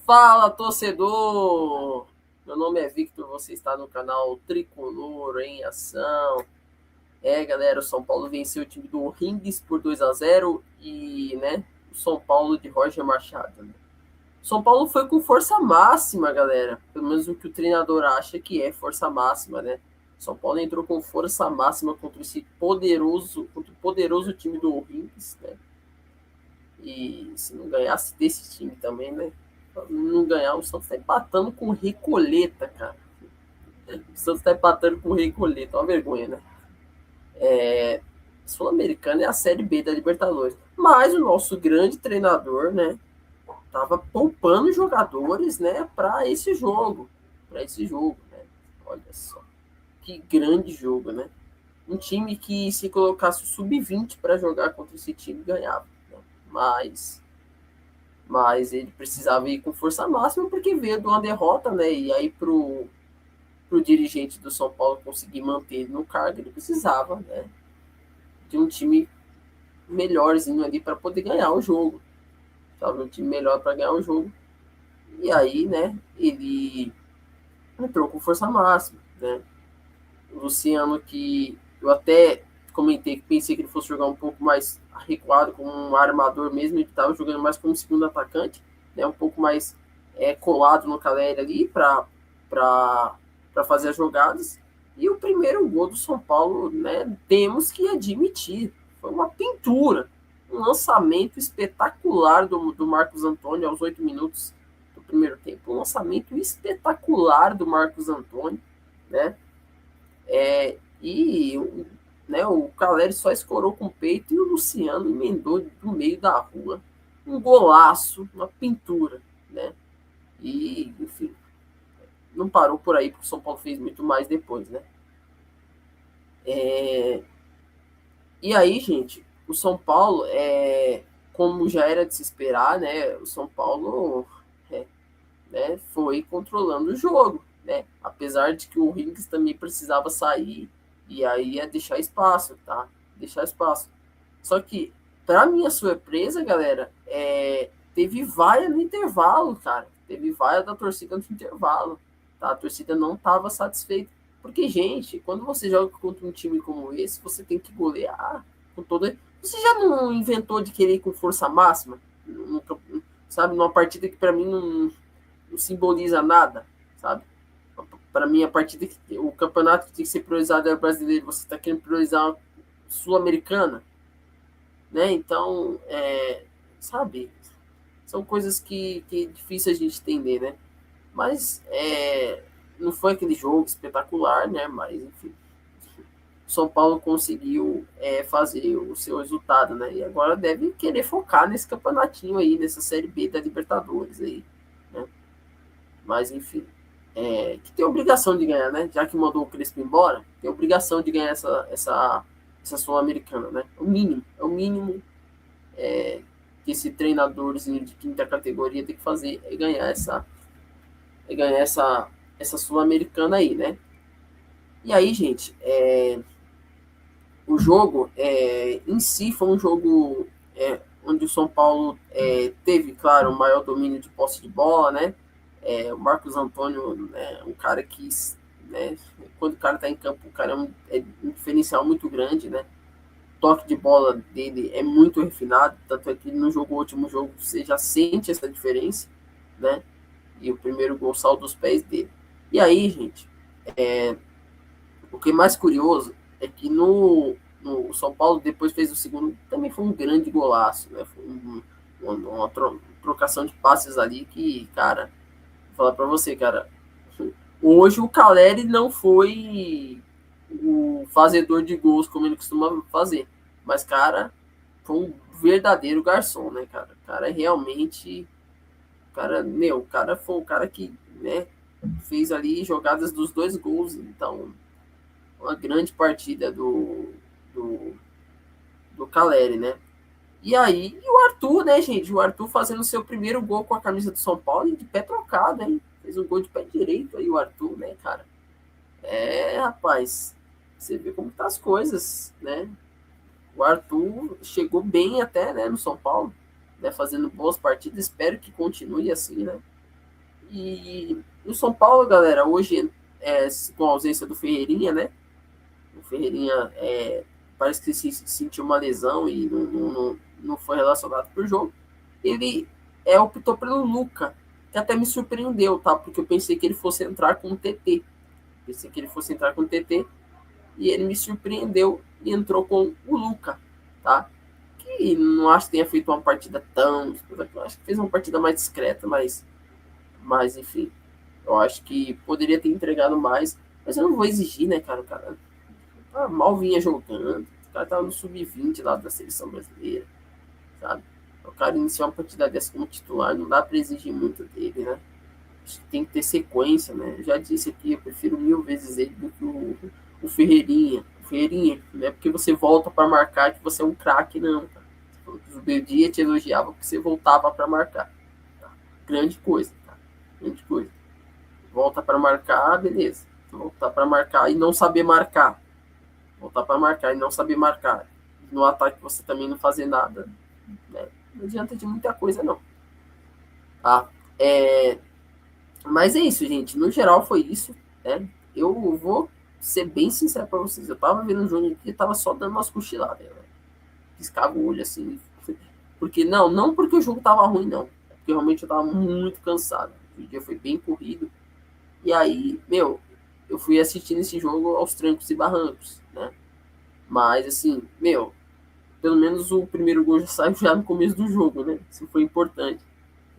Fala, torcedor! Meu nome é Victor, você está no canal Tricolor em Ação. Galera, o São Paulo venceu o time do Rings por 2-0 e, né, o São Paulo de Roger Machado. Né? O São Paulo foi com força máxima, galera. Pelo menos o que o treinador acha que é força máxima, né? O São Paulo entrou com força máxima contra o poderoso time do Rings, né? E se não ganhasse desse time também, né? Não ganhar, o Santos tá empatando com o Recoleta, cara. O Santos tá empatando com o Recoleta, uma vergonha, né? Sul-Americana é a Série B da Libertadores. Mas o nosso grande treinador, né, tava poupando jogadores, né, para esse jogo. Para esse jogo, né? Olha só. Que grande jogo, né? Um time que se colocasse o sub-20 para jogar contra esse time ganhava. Né? Mas ele precisava ir com força máxima porque veio de uma derrota, né? E aí pro dirigente do São Paulo conseguir manter ele no cargo, ele precisava, né, de um time melhorzinho ali para poder ganhar o jogo, sabe? Um time melhor para ganhar o jogo. E aí, né, ele entrou com força máxima, né? O Luciano, que eu até comentei que pensei que ele fosse jogar um pouco mais recuado, como um armador mesmo, ele estava jogando mais como segundo atacante, né, um pouco mais colado no Caleri ali para fazer as jogadas. E o primeiro gol do São Paulo, né, temos que admitir, foi uma pintura, um lançamento espetacular do Marcos Antônio aos 8 minutos do primeiro tempo, um lançamento espetacular do Marcos Antônio, né? E né, o Caleri só escorou com o peito e o Luciano emendou do meio da rua. Um golaço, uma pintura, né? E, enfim, não parou por aí, porque o São Paulo fez muito mais depois, né? E aí, gente, o São Paulo, como já era de se esperar, né? O São Paulo né, foi controlando o jogo, né? Apesar de que o Rings também precisava sair e aí ia deixar espaço, tá? Deixar espaço. Só que, para minha surpresa, galera, teve vaia no intervalo, cara. Teve vaia da torcida no intervalo, tá? A torcida não estava satisfeita. Porque, gente, quando você joga contra um time como esse, você tem que golear com toda. Você já não inventou de querer ir com força máxima? Sabe, numa partida que para mim não simboliza nada, sabe? Para mim, a partida que o campeonato que tem que ser priorizado é o brasileiro, você está querendo priorizar a Sul-Americana, né? Então, sabe, são coisas que é difícil a gente entender, né? Mas não foi aquele jogo espetacular, né? Mas, enfim, o São Paulo conseguiu fazer o seu resultado, né? E agora deve querer focar nesse campeonatinho aí, nessa Série B da Libertadores aí, né? Mas, enfim, que tem obrigação de ganhar, né? Já que mandou o Crespo embora, tem obrigação de ganhar essa Sul-Americana, né? É o mínimo que esse treinadorzinho de quinta categoria tem que fazer é ganhar essa Sul-Americana aí, né? E aí, gente, o jogo em si foi um jogo onde o São Paulo teve, claro, o maior domínio de posse de bola, né? O Marcos Antônio é um cara que, né, quando o cara tá em campo, o cara é um diferencial muito grande, né? O toque de bola dele é muito refinado, tanto é que no jogo, último jogo, você já sente essa diferença, né? E o primeiro gol saiu dos pés dele. E aí, gente, o que é mais curioso é que no São Paulo, depois fez o segundo, também foi um grande golaço, né? Foi uma trocação de passes ali que, cara, vou falar pra você, cara, hoje o Caleri não foi o fazedor de gols como ele costuma fazer, mas, cara, foi um verdadeiro garçom, né, cara? O cara realmente, o cara foi o cara que, né, fez ali jogadas dos dois gols, então uma grande partida do, do Caleri, né? E aí, e o Arthur, né, gente? O Arthur fazendo seu primeiro gol com a camisa do São Paulo e de pé trocado, hein? Fez um gol de pé direito aí, o Arthur, né, cara? Rapaz, você vê como tá as coisas, né? O Arthur chegou bem até, né, no São Paulo, né, fazendo boas partidas. Espero que continue assim, né? E o São Paulo, galera, hoje, com a ausência do Ferreirinha, né? O Ferreirinha parece que se sentiu uma lesão e não foi relacionado para o jogo. Ele optou pelo Luca, que até me surpreendeu, tá? Porque eu pensei que ele fosse entrar com o TT. Pensei que ele fosse entrar com o TT e ele me surpreendeu e entrou com o Luca, tá? Que não acho que tenha feito uma partida tão. Eu acho que fez uma partida mais discreta, mas enfim. Eu acho que poderia ter entregado mais, mas eu não vou exigir, né, cara? O cara mal vinha jogando, o cara tava no sub-20 lá da seleção brasileira, sabe? O cara iniciar uma partida dessa como titular, não dá pra exigir muito dele, né? Acho que tem que ter sequência, né? Eu já disse aqui, eu prefiro 1000 vezes ele do que o Ferreirinha. O Ferreirinha, não é porque você volta para marcar que você é um craque, não, cara. O Beldia te elogiava porque você voltava para marcar. Tá? Grande coisa, tá? Grande coisa. Volta para marcar, beleza. Voltar para marcar e não saber marcar. Voltar para marcar e não saber marcar. No ataque você também não fazer nada. Né? Não adianta de muita coisa, não. Tá? Mas é isso, gente. No geral foi isso. Né? Eu vou ser bem sincero para vocês. Eu tava vendo o jogo aqui e tava só dando umas cochiladas. Né? Piscava o olho assim. Porque não porque o jogo tava ruim, não. Porque realmente eu tava muito cansado. O dia foi bem corrido. E aí, eu fui assistindo esse jogo aos trancos e barrancos, né? Mas, assim, pelo menos o primeiro gol já saiu já no começo do jogo, né? Isso foi importante.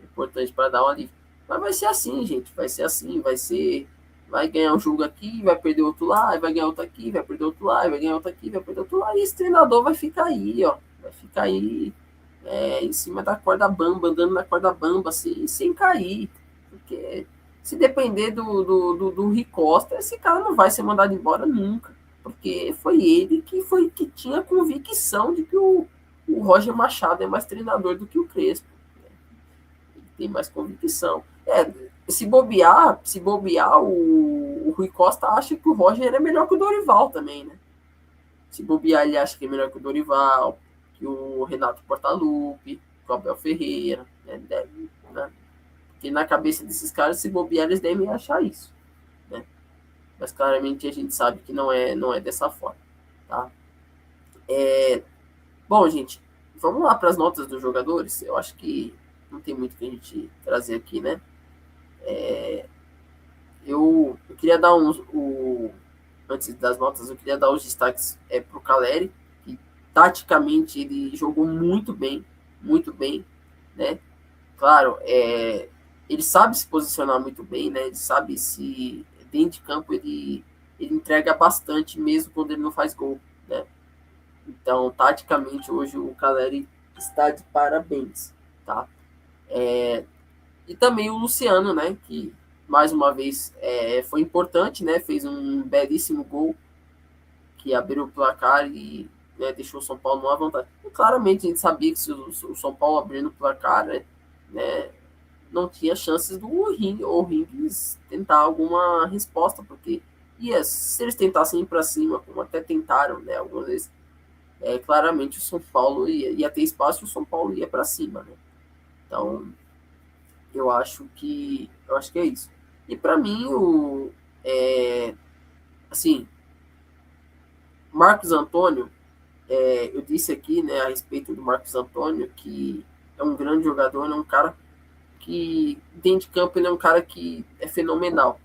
Importante para dar uma alívio. Mas vai ser assim, gente. Vai ser assim. Vai ser. Vai ganhar um jogo aqui, vai perder outro lá, vai ganhar outro aqui, vai perder outro lá, vai ganhar outro aqui, vai perder outro lá. E esse treinador vai ficar aí, ó. Vai ficar aí em cima da corda bamba, andando na corda bamba, assim, sem cair. Porque se depender do Rui Costa, esse cara não vai ser mandado embora nunca. Porque foi ele que tinha convicção de que o Roger Machado é mais treinador do que o Crespo. Ele tem mais convicção. Se bobear o Rui Costa acha que o Roger é melhor que o Dorival também, né? Se bobear, ele acha que é melhor que o Dorival, que o Renato Portaluppi, que o Abel Ferreira, né? Porque na cabeça desses caras, se bobear, eles devem achar isso, né? Mas claramente a gente sabe que não é dessa forma, tá? Bom, gente, vamos lá para as notas dos jogadores. Eu acho que não tem muito que a gente trazer aqui, né? Eu queria dar antes das notas, eu queria dar os destaques para o Caleri, que taticamente ele jogou muito bem, né? Claro, ele sabe se posicionar muito bem, né? Ele sabe se dentro de campo ele entrega bastante mesmo quando ele não faz gol, né? Então, taticamente hoje o Caleri está de parabéns, tá? E também o Luciano, né? Que mais uma vez foi importante, né? Fez um belíssimo gol que abriu o placar e deixou o São Paulo numa vantagem. E claramente a gente sabia que se o São Paulo abrindo o placar, né, não tinha chances do Rings tentar alguma resposta, porque se eles tentassem ir para cima, como até tentaram, né, algumas vezes, claramente o São Paulo ia ter espaço e o São Paulo ia para cima, né? Então, eu acho que é isso. E para mim, assim, Marcos Antônio, eu disse aqui, né, a respeito do Marcos Antônio, que é um grande jogador, é um cara que dentro de campo ele é um cara que é fenomenal.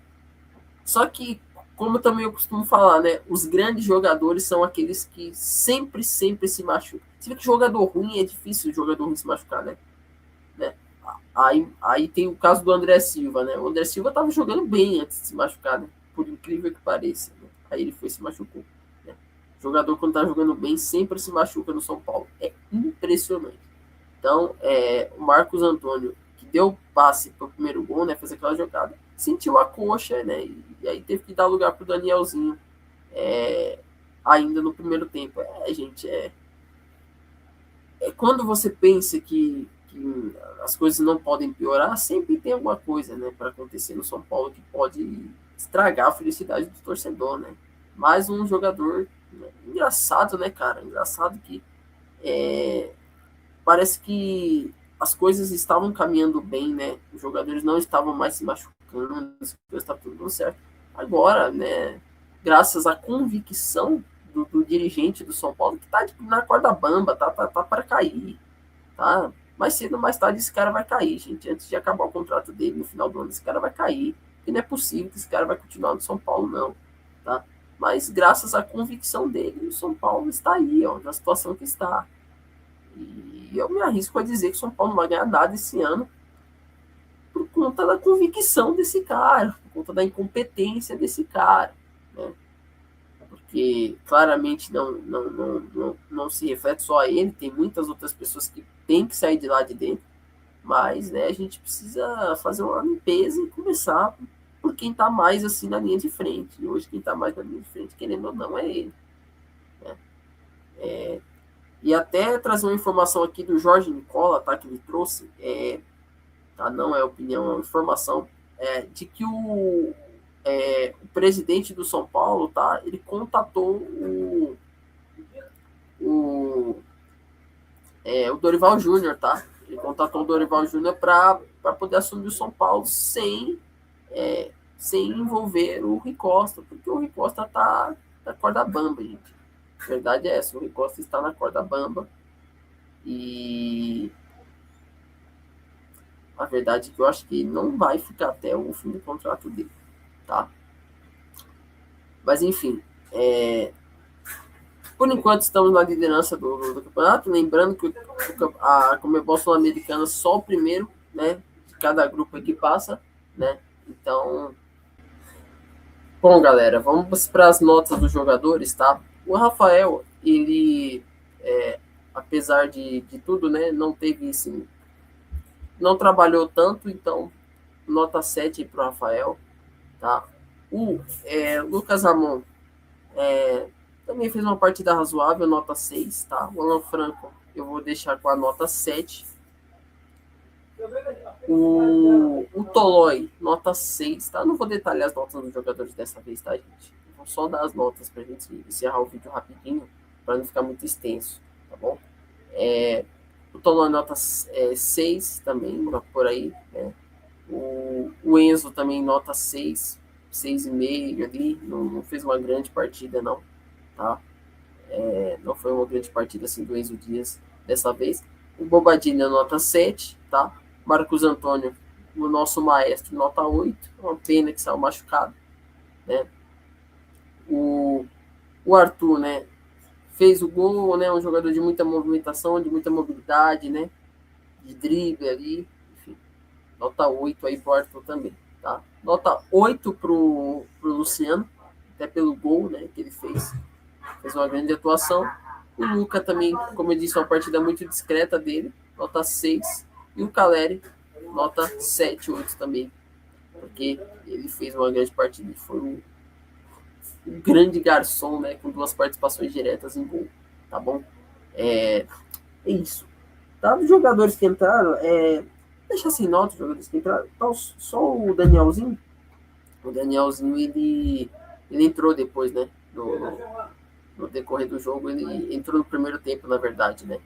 Só que, como também eu costumo falar, né, os grandes jogadores são aqueles que sempre se machucam. Você vê que jogador ruim é difícil o jogador ruim se machucar, né? Aí tem o caso do André Silva, né? O André Silva estava jogando bem antes de se machucar, né? Por incrível que pareça. Né? Aí ele foi e se machucou. Né? O jogador, quando está jogando bem, sempre se machuca no São Paulo. É impressionante. Então, o Marcos Antônio, que deu o passe para o primeiro gol, né? Fez aquela jogada, sentiu a coxa, né? E aí teve que dar lugar para o Danielzinho ainda no primeiro tempo. Gente, quando você pensa que as coisas não podem piorar, sempre tem alguma coisa, né, para acontecer no São Paulo que pode estragar a felicidade do torcedor, né? Mais um jogador, né? Engraçado, né, cara? Engraçado que parece que as coisas estavam caminhando bem, né? Os jogadores não estavam mais se machucando, as coisas estavam tudo dando certo. Agora, né, graças à convicção do dirigente do São Paulo, que tá na corda bamba, tá para cair, tá? Mais cedo ou mais tarde esse cara vai cair, gente. Antes de acabar o contrato dele no final do ano, esse cara vai cair. E não é possível que esse cara vai continuar no São Paulo, não, tá? Mas graças à convicção dele, o São Paulo está aí, ó, na situação que está. E eu me arrisco a dizer que o São Paulo não vai ganhar nada esse ano por conta da convicção desse cara, por conta da incompetência desse cara, né? Porque claramente não se reflete só a ele, tem muitas outras pessoas que têm que sair de lá de dentro, mas, né, a gente precisa fazer uma limpeza e começar por quem está mais assim na linha de frente. E hoje quem está mais na linha de frente, querendo ou não, é ele, né? E até trazer uma informação aqui do Jorge Nicola, tá, que ele trouxe, tá, não é opinião, é uma informação, de que o presidente do São Paulo, tá, ele contatou o Dorival Júnior, tá? Ele contatou o Dorival Júnior para poder assumir o São Paulo sem envolver o Rui Costa, porque o Rui Costa tá na corda bamba, gente. A verdade é essa, o Rui Costa está na corda bamba e a verdade é que eu acho que ele não vai ficar até o fim do contrato dele, tá? Mas enfim, por enquanto estamos na liderança do campeonato, lembrando que a Conmebol Sul-Americana só o primeiro, né, de cada grupo que passa, né? Então, bom, galera, vamos para as notas dos jogadores, tá? O Rafael, ele, apesar de tudo, né, não teve, assim, não trabalhou tanto, então nota 7 para o Rafael, tá? O Lucas Ramon também fez uma partida razoável, nota 6, tá? O Alan Franco eu vou deixar com a nota 7. O Tolói, nota 6, tá? Não vou detalhar as notas dos jogadores dessa vez, tá, gente? Vou só dar as notas pra gente encerrar o vídeo rapidinho, para não ficar muito extenso, tá bom? O Tolói, nota 6 também, por aí, né? O Enzo também, nota 6, 6,5 ali, não fez uma grande partida, não, tá? Não foi uma grande partida assim do Enzo Dias dessa vez. O Bobadilha, nota 7, tá? Marcos Antônio, o nosso maestro, nota 8. Uma pena que saiu machucado, né? O Arthur, né? Fez o gol, né? Um jogador de muita movimentação, de muita mobilidade, né? De drible ali. Enfim, nota 8 aí pro Arthur também, tá? Nota 8 pro Luciano, até pelo gol, né? Que ele fez uma grande atuação. O Luca também, como eu disse, uma partida muito discreta dele, nota 6. E o Caleri, nota 7, 8 também, porque ele fez uma grande partida e foi um grande garçom, né, com 2 participações diretas em gol, tá bom? É isso. Tá, os jogadores que entraram, deixa assim nota os jogadores que entraram, então, só o Danielzinho, ele entrou depois, né, no decorrer do jogo, ele entrou no primeiro tempo, na verdade, né?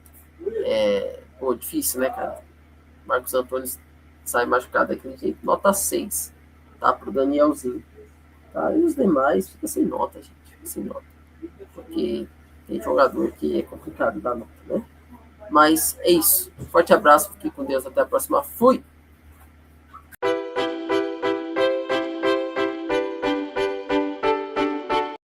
Difícil, né, cara? Marcos Antônio sai machucado daquele jeito, nota 6, tá? Pro Danielzinho. Tá? E os demais fica sem nota, gente. Fica sem nota. Porque tem jogador que é complicado dar nota, né? Mas é isso. Forte abraço, fique com Deus, até a próxima. Fui!